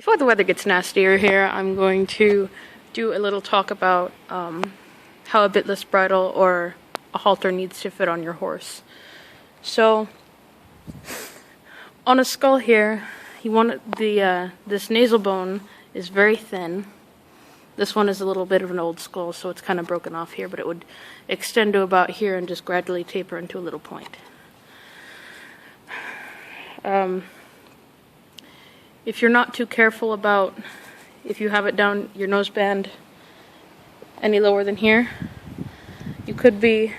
Before the weather gets nastier here, I'm going to do a little talk about how a bitless bridle or a halter needs to fit on your horse. So, on a skull here, you want this nasal bone is very thin. This one is a little bit of an old skull, so it's kind of broken off here, but it would extend to about here and just gradually taper into a little point. If you're not too careful about, if you have it down your noseband any lower than here, you could be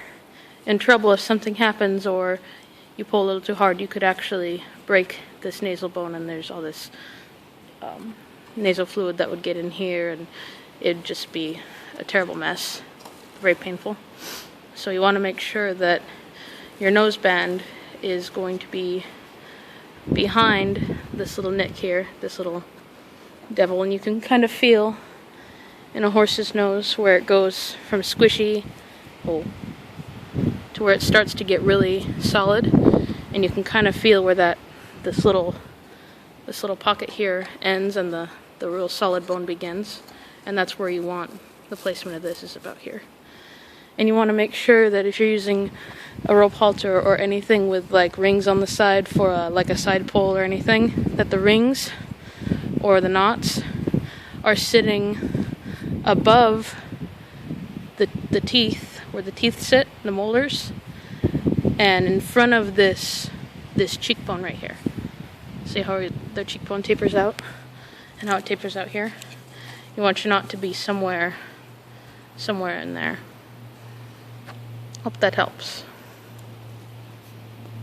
in trouble if something happens or you pull a little too hard. You could actually break this nasal bone, and there's all this nasal fluid that would get in here, and it'd just be a terrible mess, very painful. So you want to make sure that your noseband is going to be behind this little nick here, this little devil, and you can kind of feel in a horse's nose where it goes from squishy to where it starts to get really solid, and you can kind of feel where this little pocket here ends and the real solid bone begins, and that's where you want the placement of this, is about here. And you want to make sure that if you're using a rope halter or anything with like rings on the side for like a side pull or anything, that the rings or the knots are sitting above the teeth, where the teeth sit, the molars, and in front of this cheekbone right here. See how the cheekbone tapers out and how it tapers out here? You want your knot to be somewhere in there. Hope that helps.